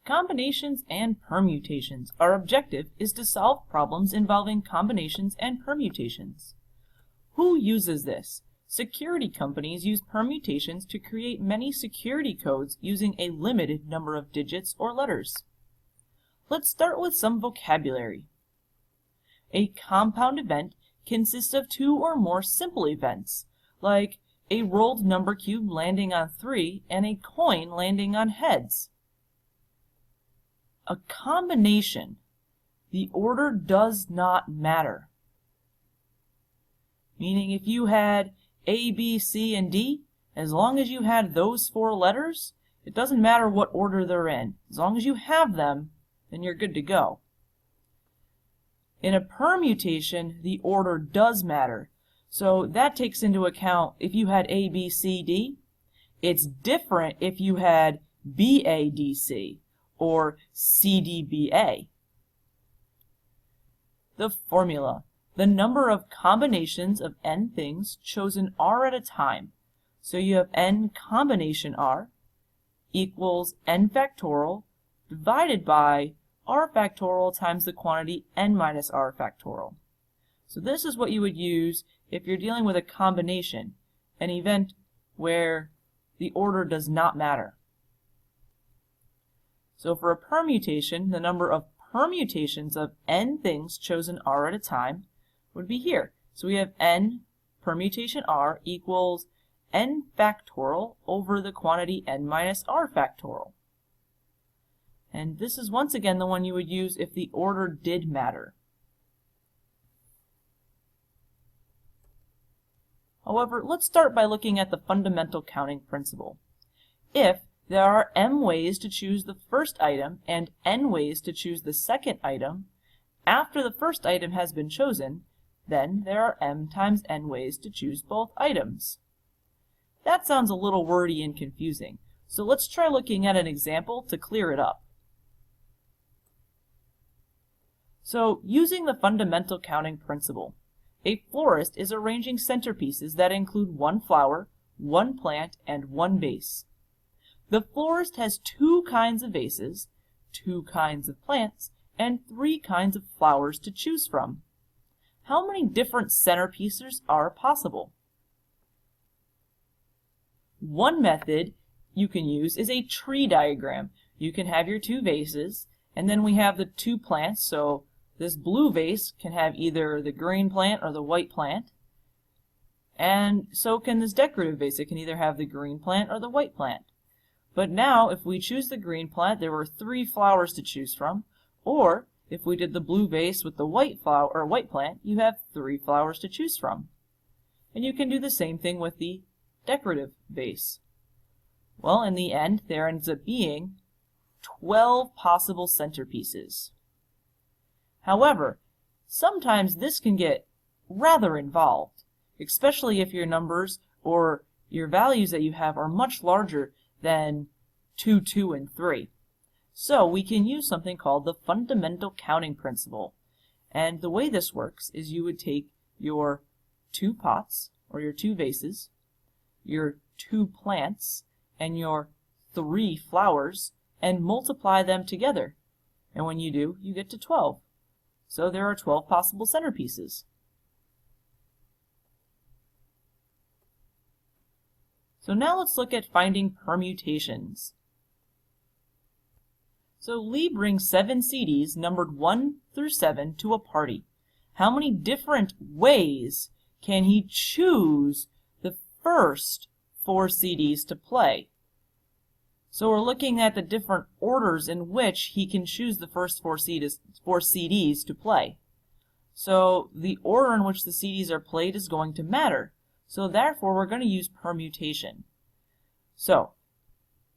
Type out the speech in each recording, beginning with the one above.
Combinations and permutations. Our objective is to solve problems involving combinations and permutations. Who uses this? Security companies use permutations to create many security codes using a limited number of digits or letters. Let's start with some vocabulary. A compound event consists of two or more simple events, like a rolled number cube landing on 3 and a coin landing on heads. A combination, the order does not matter. Meaning if you had A, B, C, and D, as long as you had those 4 letters, it doesn't matter what order they're in. As long as you have them, then you're good to go. In a permutation, the order does matter. So that takes into account if you had A, B, C, D. It's different if you had B, A, D, C or C, D, B, A. The formula. The number of combinations of n things chosen r at a time. So you have n combination r equals n factorial divided by r factorial times the quantity n minus r factorial. So this is what you would use if you're dealing with a combination, an event where the order does not matter. So for a permutation, the number of permutations of n things chosen r at a time would be here. So we have n permutation r equals n factorial over the quantity n minus r factorial. And this is once again the one you would use if the order did matter. However, let's start by looking at the fundamental counting principle. If there are m ways to choose the first item and n ways to choose the second item, after the first item has been chosen, then there are m times n ways to choose both items. That sounds a little wordy and confusing, so let's try looking at an example to clear it up. So, using the fundamental counting principle, a florist is arranging centerpieces that include 1 flower, 1 plant, and 1 vase. The florist has 2 kinds of vases, 2 kinds of plants, and 3 kinds of flowers to choose from. How many different centerpieces are possible? One method you can use is a tree diagram. You can have your 2 vases, and then we have the 2 plants, so this blue vase can have either the green plant or the white plant, and so can this decorative vase. It can either have the green plant or the white plant. But now, if we choose the green plant, there were 3 flowers to choose from, or if we did the blue vase with the white flower or white plant, you have 3 flowers to choose from. And you can do the same thing with the decorative vase. Well, in the end, there ends up being 12 possible centerpieces. However, sometimes this can get rather involved, especially if your numbers or your values that you have are much larger than 2, 2, and 3. So we can use something called the fundamental counting principle. And the way this works is you would take your 2 pots, or your 2 vases, your 2 plants, and your 3 flowers, and multiply them together. And when you do, you get to 12. So there are 12 possible centerpieces. So now let's look at finding permutations. So Lee brings 7 CDs numbered 1 through 7 to a party. How many different ways can he choose the first 4 CDs to play? So we're looking at the different orders in which he can choose the first 4 CDs to play. So the order in which the CDs are played is going to matter. So therefore, we're going to use permutation. So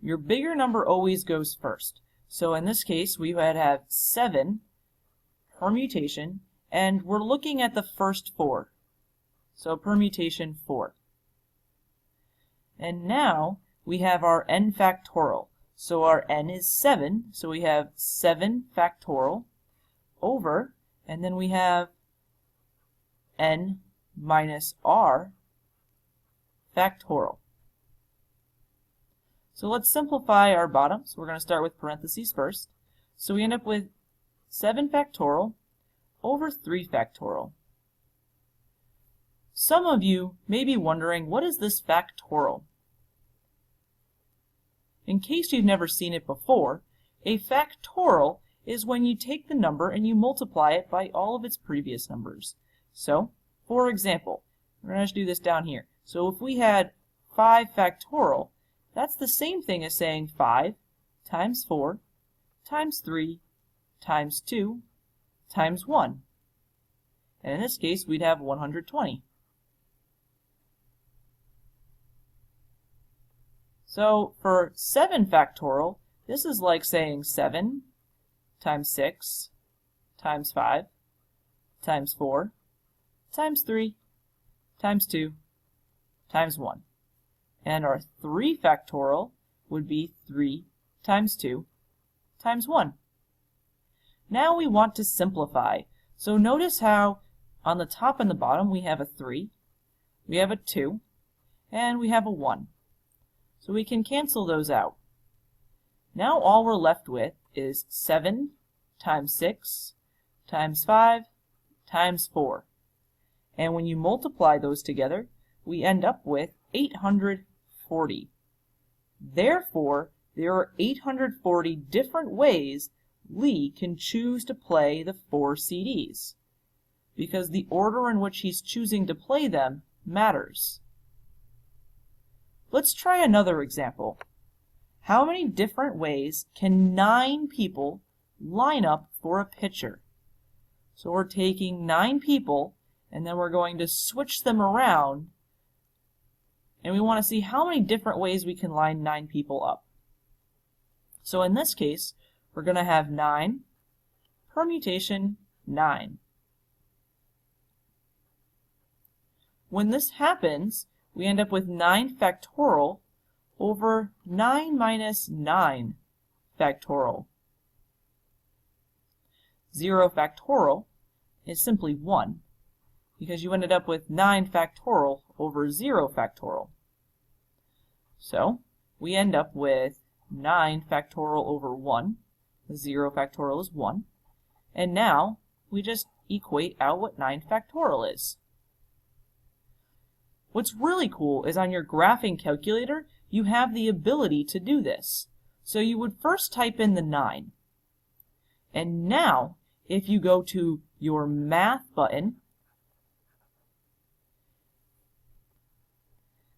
your bigger number always goes first. So in this case, we would have 7 permutation, and we're looking at the first 4. So permutation 4. And now we have our n factorial. So our n is 7, so we have 7 factorial over, and then we have n minus r factorial. So let's simplify our bottom. So we're going to start with parentheses first. So we end up with 7 factorial over 3 factorial. Some of you may be wondering, what is this factorial? In case you've never seen it before, a factorial is when you take the number and you multiply it by all of its previous numbers. So, for example, we're going to do this down here. So if we had 5 factorial, that's the same thing as saying 5 times 4 times 3 times 2 times 1. And in this case, we'd have 120. So for 7 factorial, this is like saying 7 times 6 times 5 times 4 times 3 times 2 times 1. And our 3 factorial would be 3 times 2 times 1. Now we want to simplify. So notice how on the top and the bottom we have a 3, we have a 2, and we have a 1. So we can cancel those out. Now all we're left with is 7 times 6 times 5 times 4. And when you multiply those together, we end up with 840. Therefore, there are 840 different ways Lee can choose to play the 4 CDs, because the order in which he's choosing to play them matters. Let's try another example. How many different ways can 9 people line up for a pitcher? So we're taking 9 people and then we're going to switch them around, and we want to see how many different ways we can line 9 people up. So in this case, we're going to have 9 permutation 9. When this happens, we end up with 9 factorial over 9 minus 9 factorial. 0 factorial is simply 1, because you ended up with 9 factorial over 0 factorial. So we end up with 9 factorial over 1. 0 factorial is 1. And now we just equate out what 9 factorial is. What's really cool is on your graphing calculator, you have the ability to do this. So you would first type in the 9. And now, if you go to your Math button,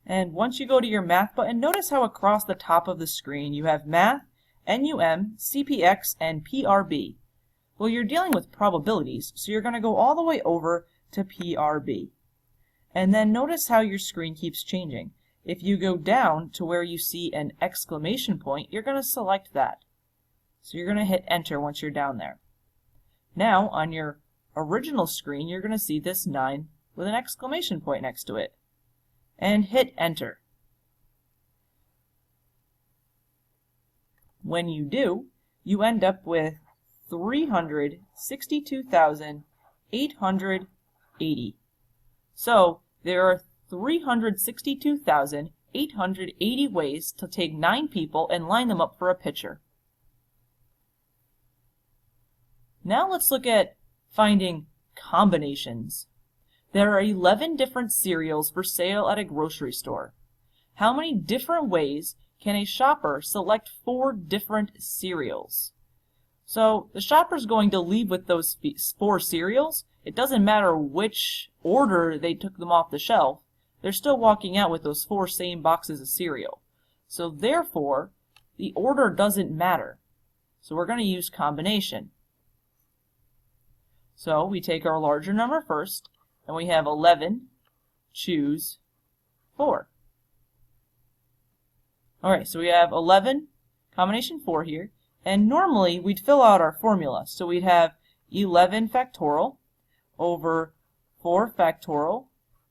and once you go to your Math button, notice how across the top of the screen you have Math, NUM, CPX, and PRB. Well, you're dealing with probabilities, so you're going to go all the way over to PRB. And then notice how your screen keeps changing. If you go down to where you see an exclamation point, you're going to select that. So you're going to hit enter once you're down there. Now, on your original screen, you're going to see this 9 with an exclamation point next to it. And hit enter. When you do, you end up with 362,880. So there are 362,880 ways to take 9 people and line them up for a pitcher. Now let's look at finding combinations. There are 11 different cereals for sale at a grocery store. How many different ways can a shopper select 4 different cereals? So the shopper's going to leave with those 4 cereals. It doesn't matter which order they took them off the shelf. They're still walking out with those 4 same boxes of cereal. So therefore, the order doesn't matter. So we're going to use combination. So we take our larger number first, and we have 11, choose 4. Alright, so we have 11, combination 4 here, and normally we'd fill out our formula. So we'd have 11 factorial over 4 factorial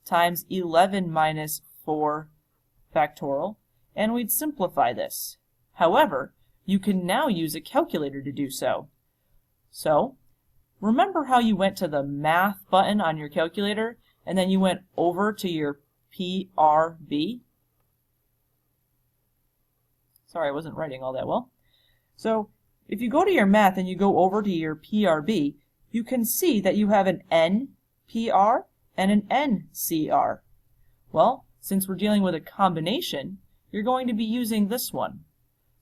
times 11 minus 4 factorial, and we'd simplify this. However, you can now use a calculator to do so. So, remember how you went to the Math button on your calculator, and then you went over to your PRB? Sorry, I wasn't writing all that well. So if you go to your math and you go over to your PRB, you can see that you have an NPR and an NCR. Well, since we're dealing with a combination, you're going to be using this one.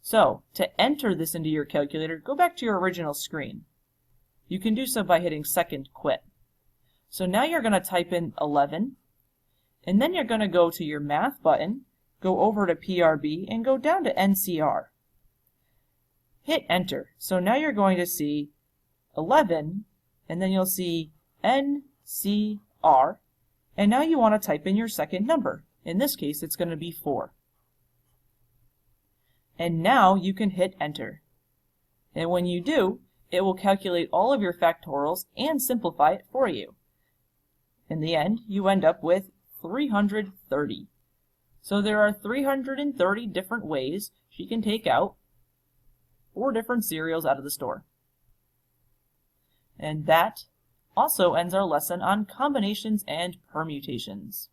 So to enter this into your calculator, go back to your original screen. You can do so by hitting second quit. So now you're going to type in 11, and then you're going to go to your math button, go over to PRB, and go down to NCR. Hit enter. So now you're going to see 11, and then you'll see NCR, and now you want to type in your second number. In this case, it's going to be 4. And now you can hit enter. And when you do, it will calculate all of your factorials and simplify it for you. In the end, you end up with 330. So there are 330 different ways she can take out 4 different cereals out of the store. And that also ends our lesson on combinations and permutations.